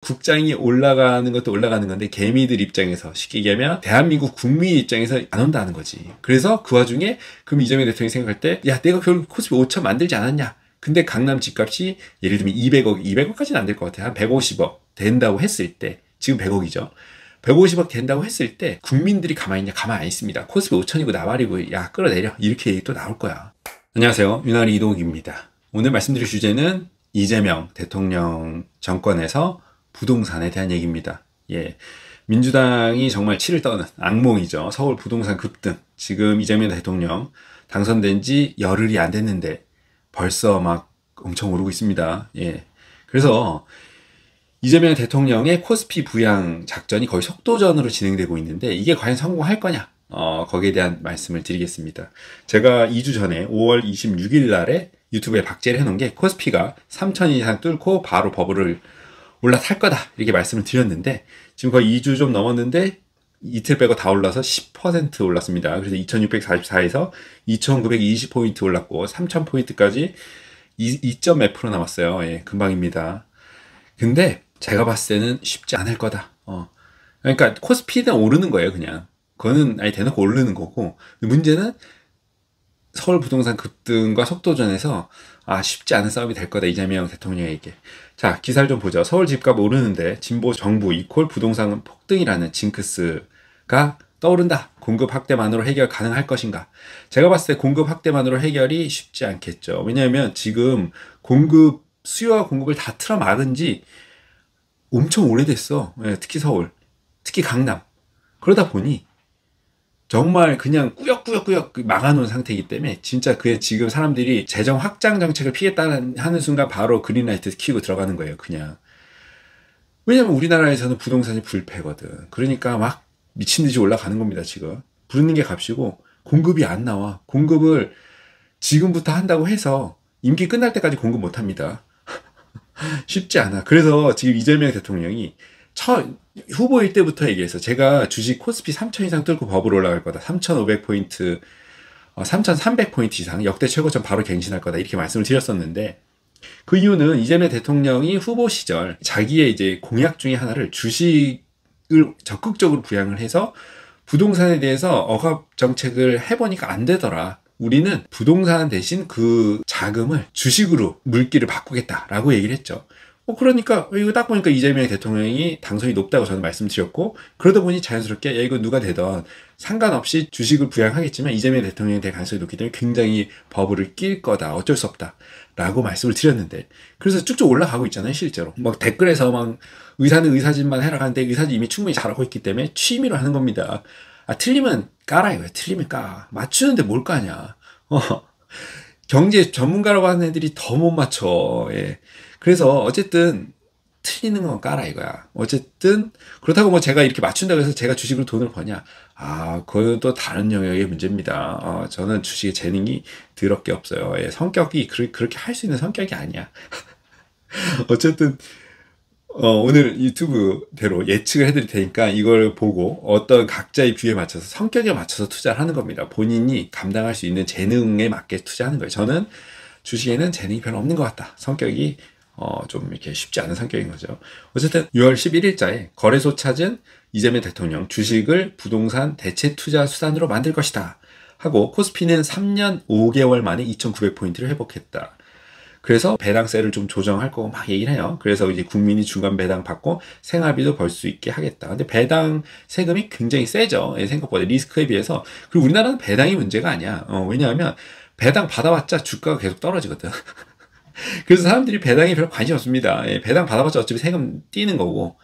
국장이 올라가는 것도 올라가는 건데 개미들 입장에서 쉽게 얘기하면 대한민국 국민 입장에서 안 온다는 거지. 그래서 그 와중에 그럼 이재명 대통령이 생각할 때 야 내가 결국 코스피 5천 만들지 않았냐. 근데 강남 집값이 예를 들면 200억까지는 안 될 것 같아. 한 150억 된다고 했을 때 지금 100억이죠. 150억 된다고 했을 때 국민들이 가만히 있냐? 가만히 안 있습니다. 코스피 5천이고 나발이고 야 끌어내려 이렇게 얘기 또 나올 거야. 안녕하세요. 윤활이 이동욱입니다. 오늘 말씀드릴 주제는 이재명 대통령 정권에서 부동산에 대한 얘기입니다. 예, 민주당이 정말 치를 떠는 악몽이죠. 서울 부동산 급등. 지금 이재명 대통령 당선된 지 열흘이 안 됐는데 벌써 막 엄청 오르고 있습니다. 예, 그래서 이재명 대통령의 코스피 부양 작전이 거의 속도전으로 진행되고 있는데 이게 과연 성공할 거냐? 거기에 대한 말씀을 드리겠습니다. 제가 2주 전에 5월 26일 날에 유튜브에 박제를 해놓은 게 코스피가 3천 이상 뚫고 바로 버블을 올라탈 거다 이렇게 말씀을 드렸는데 지금 거의 2주 좀 넘었는데 이틀 빼고 다 올라서 10% 올랐습니다. 그래서 2644에서 2920포인트 올랐고 3000포인트까지 2점 몇 프로 남았어요. 예, 금방입니다. 근데 제가 봤을 때는 쉽지 않을 거다. 그러니까 코스피는 오르는 거예요. 그냥 그거는 아예 대놓고 오르는 거고 문제는 서울 부동산 급등과 속도전에서 쉽지 않은 싸움이 될 거다. 이재명 대통령에게. 자, 기사를 좀 보죠. 서울 집값 오르는데 진보 정부 이콜 부동산 폭등이라는 징크스가 떠오른다. 공급 확대만으로 해결 가능할 것인가? 제가 봤을 때 공급 확대만으로 해결이 쉽지 않겠죠. 왜냐하면 지금 수요와 공급을 다 틀어막은 지 엄청 오래됐어. 예, 특히 서울, 특히 강남. 그러다 보니 정말 그냥 꾸역꾸역 막아놓은 상태이기 때문에 진짜 그게 지금 사람들이 재정 확장 정책을 피했다는 하는 순간 바로 그린라이트 켜고 들어가는 거예요. 그냥. 왜냐면 우리나라에서는 부동산이 불패거든. 그러니까 막 미친 듯이 올라가는 겁니다. 지금. 부르는 게 값이고 공급이 안 나와. 공급을 지금부터 한다고 해서 임기 끝날 때까지 공급 못 합니다. 쉽지 않아. 그래서 지금 이재명 대통령이 후보일 때부터 얘기해서 제가 주식 코스피 3천 이상 뚫고 버블 올라갈 거다. 3,500포인트, 3,300포인트 이상 역대 최고점 바로 갱신할 거다. 이렇게 말씀을 드렸었는데 그 이유는 이재명 대통령이 후보 시절 자기의 이제 공약 중에 하나를 주식을 적극적으로 부양을 해서 부동산에 대해서 억압 정책을 해보니까 안 되더라. 우리는 부동산 대신 그 자금을 주식으로 물기를 바꾸겠다라고 얘기를 했죠. 그러니까 이거 딱 보니까 이재명 대통령이 당선이 높다고 저는 말씀드렸고 그러다 보니 자연스럽게 야 이거 누가 되던 상관없이 주식을 부양하겠지만 이재명 대통령에 대한 가능성이 높기 때문에 굉장히 버블을 낄 거다. 어쩔 수 없다. 라고 말씀을 드렸는데 그래서 쭉쭉 올라가고 있잖아요. 실제로. 막 댓글에서 막 의사는 의사짓만 해라 하는데 의사짓 이미 충분히 잘하고 있기 때문에 취미로 하는 겁니다. 틀리면 까라 이거야. 틀리면 까. 맞추는데 뭘 까냐. 경제 전문가라고 하는 애들이 더 못 맞춰. 예. 그래서 어쨌든 틀리는 건 까라 이거야. 어쨌든 그렇다고 뭐 제가 이렇게 맞춘다고 해서 제가 주식으로 돈을 버냐? 그건 또 다른 영역의 문제입니다. 저는 주식에 재능이 더럽게 없어요. 예. 성격이 그렇게 할 수 있는 성격이 아니야. 어쨌든 오늘 유튜브대로 예측을 해드릴 테니까 이걸 보고 어떤 각자의 뷰에 맞춰서 성격에 맞춰서 투자를 하는 겁니다. 본인이 감당할 수 있는 재능에 맞게 투자하는 거예요. 저는 주식에는 재능이 별로 없는 것 같다. 성격이 좀 이렇게 쉽지 않은 성격인 거죠. 어쨌든 6월 11일자에 거래소 찾은 이재명 대통령 주식을 부동산 대체 투자 수단으로 만들 것이다. 하고 코스피는 3년 5개월 만에 2,900포인트를 회복했다. 그래서 배당세를 좀 조정할 거고 막 얘기를 해요. 그래서 이제 국민이 중간 배당 받고 생활비도 벌 수 있게 하겠다. 근데 배당 세금이 굉장히 세죠. 생각보다 리스크에 비해서. 그리고 우리나라는 배당이 문제가 아니야. 왜냐하면 배당 받아봤자 주가가 계속 떨어지거든. 그래서 사람들이 배당에 별로 관심 없습니다. 배당 받아봤자 어차피 세금 띄는 거고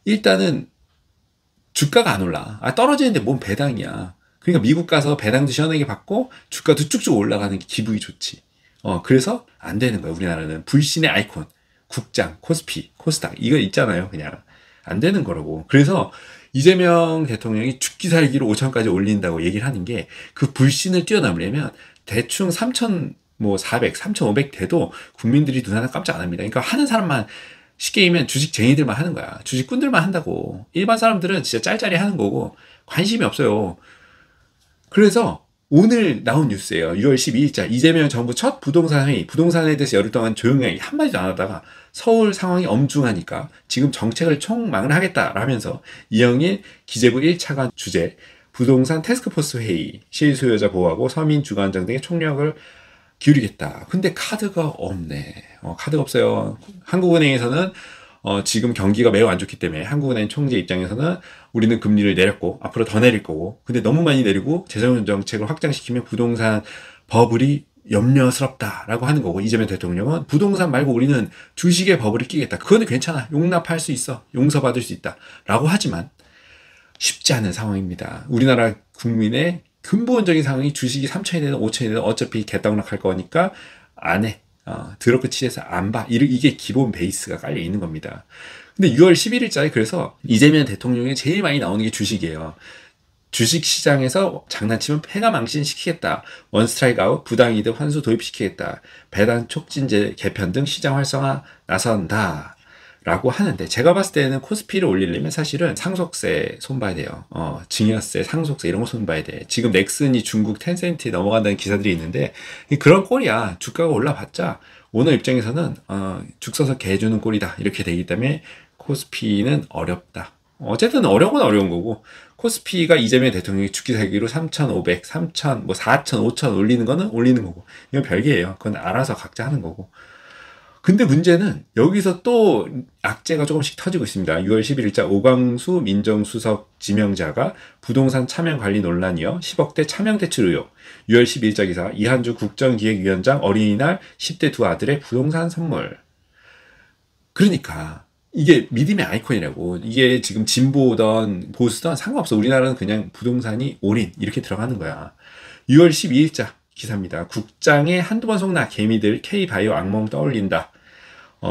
일단은 주가가 안 올라. 떨어지는데 뭔 배당이야. 그러니까 미국 가서 배당도 시원하게 받고 주가도 쭉쭉 올라가는 게 기분이 좋지. 그래서 안 되는 거예요. 우리나라는 불신의 아이콘, 국장, 코스피, 코스닥 이거 있잖아요. 그냥 안 되는 거라고. 그래서 이재명 대통령이 죽기 살기로 5천까지 올린다고 얘기를 하는 게 그 불신을 뛰어넘으려면 대충 3,400, 3,500 돼도 국민들이 눈 하나 깜짝 안 합니다. 그러니까 하는 사람만 쉽게 얘기하면 주식쟁이들만 하는 거야. 주식꾼들만 한다고. 일반 사람들은 진짜 짤짤이 하는 거고 관심이 없어요. 그래서 오늘 나온 뉴스예요. 6월 12일자 이재명 정부 첫 부동산 회의. 부동산에 대해서 열흘 동안 조용히 한마디도 안 하다가 서울 상황이 엄중하니까 지금 정책을 총망라하겠다라면서 이영일 기재부 1차관 주재 부동산 태스크포스 회의, 실소유자 보호하고 서민 주거 안정 등의 총력을 기울이겠다. 근데 카드가 없네. 카드가 없어요. 한국은행에서는 지금 경기가 매우 안 좋기 때문에 한국은행 총재 입장에서는 우리는 금리를 내렸고 앞으로 더 내릴 거고, 근데 너무 많이 내리고 재정 정책을 확장시키면 부동산 버블이 염려스럽다라고 하는 거고, 이재명 대통령은 부동산 말고 우리는 주식에 버블을 끼겠다. 그거는 괜찮아. 용납할 수 있어. 용서받을 수 있다. 라고 하지만 쉽지 않은 상황입니다. 우리나라 국민의 근본적인 상황이 주식이 3천이 되든 5천이 되든 어차피 개떡락할 거니까 안 해. 드럽게 치해서 안 봐. 이게 기본 베이스가 깔려 있는 겁니다. 근데 6월 11일자에 그래서 이재명 대통령이 제일 많이 나오는 게 주식이에요. 주식 시장에서 장난치면 패가 망신시키겠다. 원스트라이크 아웃, 부당이득 환수 도입시키겠다. 배당 촉진제 개편 등 시장 활성화 나선다. 라고 하는데, 제가 봤을 때는 코스피를 올리려면 사실은 상속세 손봐야 돼요. 증여세, 상속세 이런 거 손봐야 돼. 지금 넥슨이 중국 텐센트에 넘어간다는 기사들이 있는데 그런 꼴이야. 주가가 올라봤자 오너 입장에서는 죽 서서 개 주는 꼴이다 이렇게 되기 때문에 코스피는 어렵다. 어쨌든 어려운 건 어려운 거고, 코스피가 이재명 대통령이 죽기 살기로 3,500, 3,000, 뭐 4,000, 5,000 올리는 거는 올리는 거고, 이건 별개예요. 그건 알아서 각자 하는 거고. 근데 문제는 여기서 또 악재가 조금씩 터지고 있습니다. 6월 11일자 오광수 민정수석 지명자가 부동산 차명관리 논란이요. 10억대 차명대출 의혹. 6월 12일자 기사 이한주 국정기획위원장 어린이날 10대 두 아들의 부동산 선물. 그러니까 이게 믿음의 아이콘이라고. 이게 지금 진보든 보수든 상관없어. 우리나라는 그냥 부동산이 올인 이렇게 들어가는 거야. 6월 12일자 기사입니다. 국장에 한두 번 속나 개미들 K바이오 악몽 떠올린다.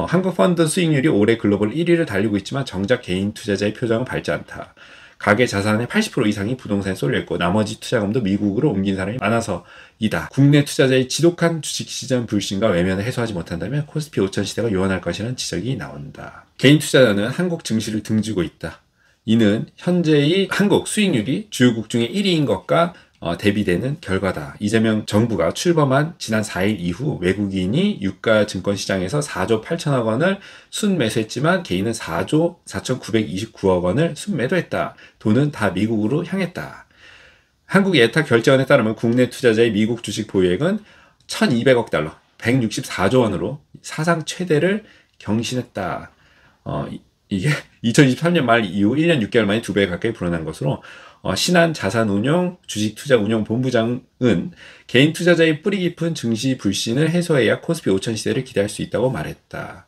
한국 펀드 수익률이 올해 글로벌 1위를 달리고 있지만 정작 개인 투자자의 표정은 밝지 않다. 가계 자산의 80% 이상이 부동산에 쏠려있고 나머지 투자금도 미국으로 옮긴 사람이 많아서이다. 국내 투자자의 지독한 주식시장 불신과 외면을 해소하지 못한다면 코스피 5천 시대가 요원할 것이라는 지적이 나온다. 개인 투자자는 한국 증시를 등지고 있다. 이는 현재의 한국 수익률이 주요국 중에 1위인 것과 대비되는 결과다. 이재명 정부가 출범한 지난 4일 이후 외국인이 유가 증권시장에서 4조 8천억 원을 순매수했지만 개인은 4조 4,929억 원을 순매도했다. 돈은 다 미국으로 향했다. 한국 예탁 결제원에 따르면 국내 투자자의 미국 주식 보유액은 1,200억 달러, 164조 원으로 사상 최대를 경신했다. 이게 2023년 말 이후 1년 6개월 만에 2배 가까이 불어난 것으로, 신한자산운용 주식투자운용본부장은 개인 투자자의 뿌리 깊은 증시 불신을 해소해야 코스피 5천 시대를 기대할 수 있다고 말했다.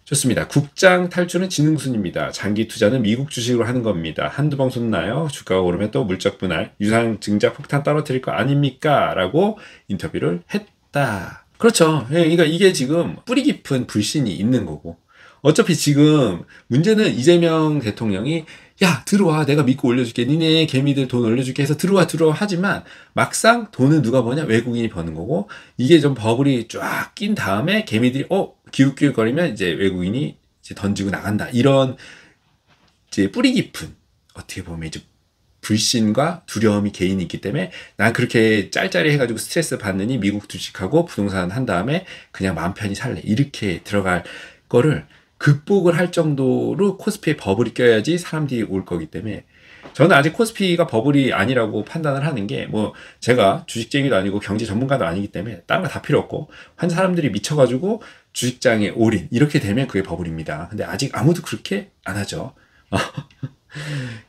좋습니다. 국장 탈주는 지능순입니다. 장기 투자는 미국 주식으로 하는 겁니다. 한두 번 손나요? 주가가 오르면 또 물적 분할, 유상 증자 폭탄 떨어뜨릴 거 아닙니까? 라고 인터뷰를 했다. 그렇죠. 그러니까 이게 지금 뿌리 깊은 불신이 있는 거고, 어차피 지금 문제는 이재명 대통령이 야 들어와 내가 믿고 올려줄게 니네 개미들 돈 올려줄게 해서 들어와 하지만 막상 돈은 누가 버냐? 외국인이 버는 거고, 이게 좀 버블이 쫙 낀 다음에 개미들이 기웃기웃거리면 이제 외국인이 이제 던지고 나간다. 이런 이제 뿌리 깊은, 어떻게 보면 이제 불신과 두려움이 개인이 있기 때문에 난 그렇게 짤짤이 해가지고 스트레스 받느니 미국 주식하고 부동산 한 다음에 그냥 마음 편히 살래 이렇게 들어갈 거를 극복을 할 정도로 코스피에 버블이 껴야지 사람들이 올 거기 때문에, 저는 아직 코스피가 버블이 아니라고 판단을 하는 게, 뭐 제가 주식쟁이도 아니고 경제 전문가도 아니기 때문에 다른 거 다 필요 없고, 한 사람들이 미쳐가지고 주식장에 올인 이렇게 되면 그게 버블입니다. 근데 아직 아무도 그렇게 안 하죠.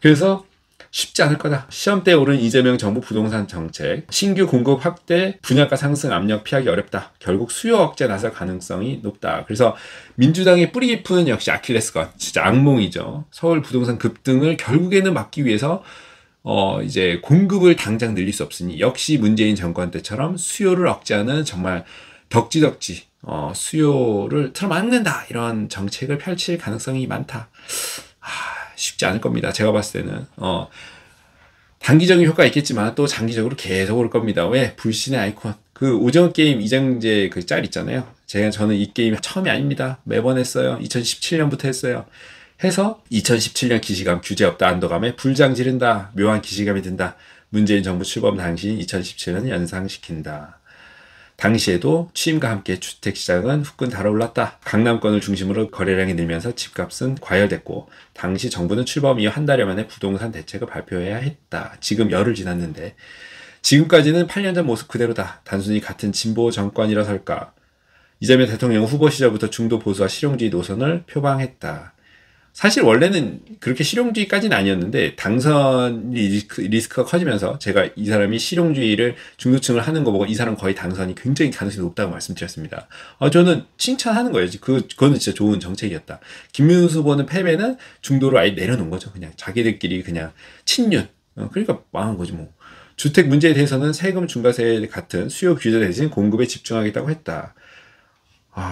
그래서 쉽지 않을 거다. 시험대에 오른 이재명 정부 부동산 정책, 신규 공급 확대, 분양가 상승 압력 피하기 어렵다. 결국 수요 억제 나설 가능성이 높다. 그래서 민주당의 뿌리 깊은 역시 아킬레스건, 진짜 악몽이죠. 서울 부동산 급등을 결국에는 막기 위해서 이제 공급을 당장 늘릴 수 없으니 역시 문재인 정권 때처럼 수요를 억제하는 정말 덕지덕지 수요를 틀어막는다. 이런 정책을 펼칠 가능성이 많다. 쉽지 않을 겁니다. 제가 봤을 때는 단기적인 효과가 있겠지만 또 장기적으로 계속 올 겁니다. 왜? 불신의 아이콘. 그 오징어 게임 이정재 그 짤 있잖아요. 저는 이 게임 처음이 아닙니다. 매번 했어요. 2017년부터 했어요. 해서 2017년 기시감 규제 없다 안도감에 불장 지른다. 묘한 기시감이 든다. 문재인 정부 출범 당시 2017년 연상시킨다. 당시에도 취임과 함께 주택시장은 후끈 달아올랐다. 강남권을 중심으로 거래량이 늘면서 집값은 과열됐고 당시 정부는 출범 이후 한 달여 만에 부동산 대책을 발표해야 했다. 지금 열흘 지났는데 지금까지는 8년 전 모습 그대로다. 단순히 같은 진보 정권이라서일까. 이재명 대통령 후보 시절부터 중도 보수와 실용주의 노선을 표방했다. 사실 원래는 그렇게 실용주의까지는 아니었는데 당선 리스크가 커지면서 제가 이 사람이 실용주의를 중도층을 하는 거 보고 이 사람 거의 당선이 굉장히 가능성이 높다고 말씀드렸습니다. 저는 칭찬하는 거예요. 그거는 진짜 좋은 정책이었다. 김문수 후보는 패배는 중도로 아예 내려놓은 거죠. 그냥 자기들끼리 그냥 친윤. 그러니까 망한 거지 뭐. 주택 문제에 대해서는 세금 중과세 같은 수요 규제 대신 공급에 집중하겠다고 했다.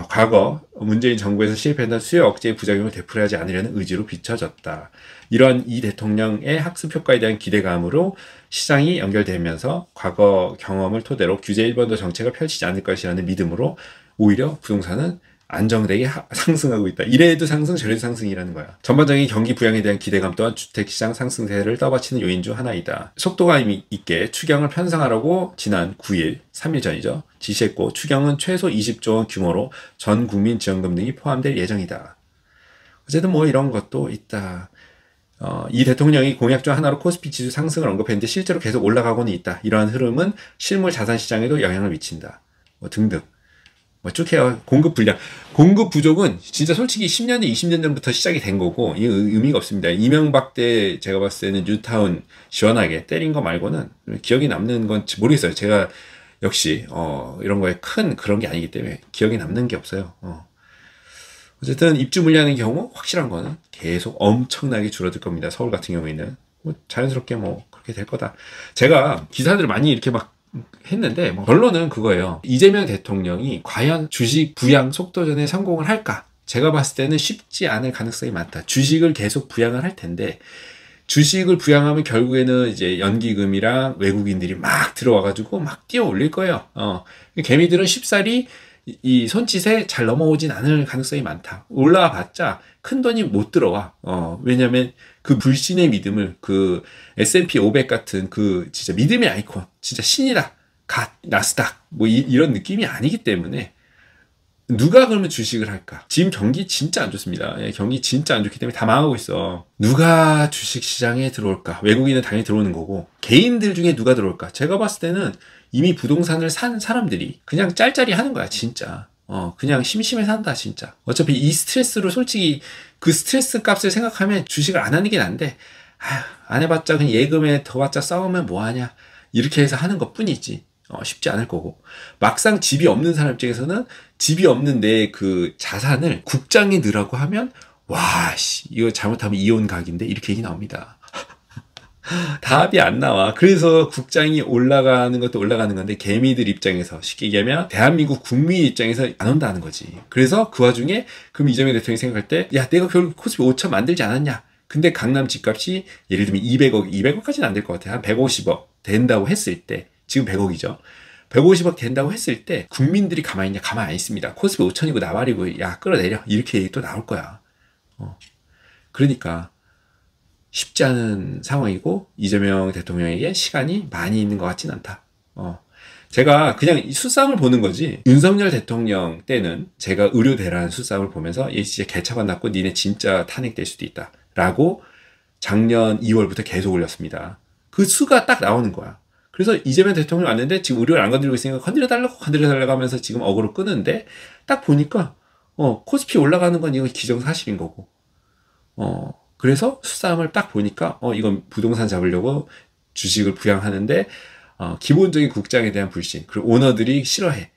과거 문재인 정부에서 실패했던 수요 억제의 부작용을 되풀이하지 않으려는 의지로 비춰졌다. 이러한 이 대통령의 학습 효과에 대한 기대감으로 시장이 연결되면서 과거 경험을 토대로 규제 1번도 정책을 펼치지 않을 것이라는 믿음으로 오히려 부동산은 안정되게 상승하고 있다. 이래도 상승 저래도 상승이라는 거야. 전반적인 경기 부양에 대한 기대감 또한 주택시장 상승세를 떠받치는 요인 중 하나이다. 속도감 있게 추경을 편성하라고 지난 9일 3일 전이죠. 지시했고 추경은 최소 20조 원 규모로 전 국민 지원금 등이 포함될 예정이다. 어쨌든 뭐 이런 것도 있다. 이 대통령이 공약 중 하나로 코스피 지수 상승을 언급했는데 실제로 계속 올라가고는 있다. 이러한 흐름은 실물 자산 시장에도 영향을 미친다. 등등. 쭉 해요. 공급 불량. 공급 부족은 진짜 솔직히 10년, 20년 전부터 시작이 된 거고, 이 의미가 없습니다. 이명박 때 제가 봤을 때는 뉴타운 시원하게 때린 거 말고는 기억이 남는 건 모르겠어요. 제가 역시, 이런 거에 큰 그런 게 아니기 때문에 기억이 남는 게 없어요. 어쨌든 입주 물량의 경우 확실한 거는 계속 엄청나게 줄어들 겁니다. 서울 같은 경우에는. 자연스럽게 그렇게 될 거다. 제가 기사들을 많이 이렇게 막 했는데 결론은 그거예요. 이재명 대통령이 과연 주식 부양 속도전에 성공을 할까? 제가 봤을 때는 쉽지 않을 가능성이 많다. 주식을 계속 부양을 할 텐데 주식을 부양하면 결국에는 이제 연기금이랑 외국인들이 막 들어와가지고 막 뛰어 올릴 거예요. 개미들은 쉽사리 이 손짓에 잘 넘어오진 않을 가능성이 많다. 올라와 봤자 큰 돈이 못 들어와. 왜냐면 그 불신의 믿음을 그 S&P 500 같은 그 진짜 믿음의 아이콘, 진짜 신이다. 나스닥 이런 느낌이 아니기 때문에 누가 그러면 주식을 할까? 지금 경기 진짜 안 좋습니다. 경기 진짜 안 좋기 때문에 다 망하고 있어. 누가 주식 시장에 들어올까? 외국인은 당연히 들어오는 거고 개인들 중에 누가 들어올까? 제가 봤을 때는 이미 부동산을 산 사람들이 그냥 짤짤이 하는 거야 진짜. 그냥 심심해 산다 진짜. 어차피 이 스트레스로 솔직히 그 스트레스 값을 생각하면 주식을 안 하는 게 난데 안 해봤자 그냥 예금에 더 봤자 싸우면 뭐하냐 이렇게 해서 하는 것 뿐이지. 쉽지 않을 거고 막상 집이 없는 사람 입장에서는 집이 없는데 그 자산을 국장에 넣으라고 하면 이거 잘못하면 이혼 각인데 이렇게 얘기 나옵니다. 답이 안 나와. 그래서 국장이 올라가는 것도 올라가는 건데 개미들 입장에서 쉽게 얘기하면 대한민국 국민 입장에서 안 온다는 거지. 그래서 그 와중에 그럼 이재명 대통령이 생각할 때 야 내가 결국 코스피 5천 만들지 않았냐. 근데 강남 집값이 예를 들면 200억까지는 안 될 것 같아. 한 150억 된다고 했을 때 지금 100억이죠. 150억 된다고 했을 때 국민들이 가만히 있냐? 가만히 안 있습니다. 코스피 5천이고 나발이고 야 끌어내려 이렇게 얘기 또 나올 거야. 그러니까 쉽지 않은 상황이고 이재명 대통령에게 시간이 많이 있는 것 같진 않다. 제가 그냥 수싸움을 보는 거지. 윤석열 대통령 때는 제가 의료 대란 수싸움을 보면서 얘 진짜 개차반 났고 니네 진짜 탄핵될 수도 있다 라고 작년 2월부터 계속 올렸습니다. 그 수가 딱 나오는 거야. 그래서 이재명 대통령 왔는데 지금 의료를 안 건드리고 있으니까 건드려달라고 하면서 지금 어그로 끄는데 딱 보니까 코스피 올라가는 건 이건 기정사실인 거고 그래서 수싸움을 딱 보니까 이건 부동산 잡으려고 주식을 부양하는데 기본적인 국장에 대한 불신 그리고 오너들이 싫어해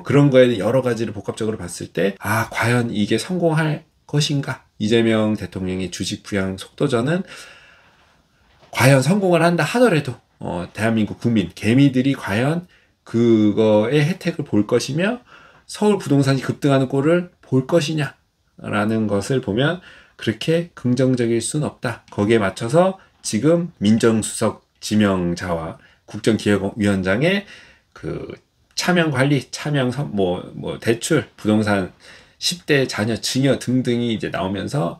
그런 거에는 여러 가지를 복합적으로 봤을 때 과연 이게 성공할 것인가 이재명 대통령의 주식 부양 속도전은 과연 성공을 한다 하더라도 대한민국 국민, 개미들이 과연 그거의 혜택을 볼 것이며 서울 부동산이 급등하는 꼴을 볼 것이냐라는 것을 보면 그렇게 긍정적일 수는 없다. 거기에 맞춰서 지금 민정수석 지명자와 국정기획위원장의 그 차명관리, 대출, 부동산 10대 자녀, 증여 등등이 이제 나오면서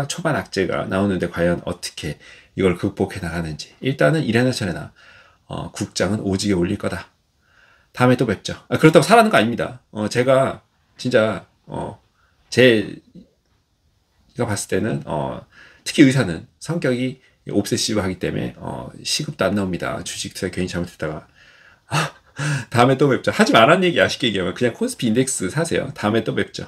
초반 악재가 나오는데 과연 어떻게 이걸 극복해 나가는지 일단은 이래나 저래나 국장은 오지게 올릴 거다. 다음에 또 뵙죠. 그렇다고 사라는 거 아닙니다. 제가 진짜 제가 봤을 때는 특히 의사는 성격이 옵세시브하기 때문에 시급도 안 나옵니다. 주식 투자 괜히 잘못했다가 다음에 또 뵙죠. 하지 말라는 얘기 아쉽게 얘기하면 그냥 코스피 인덱스 사세요. 다음에 또 뵙죠.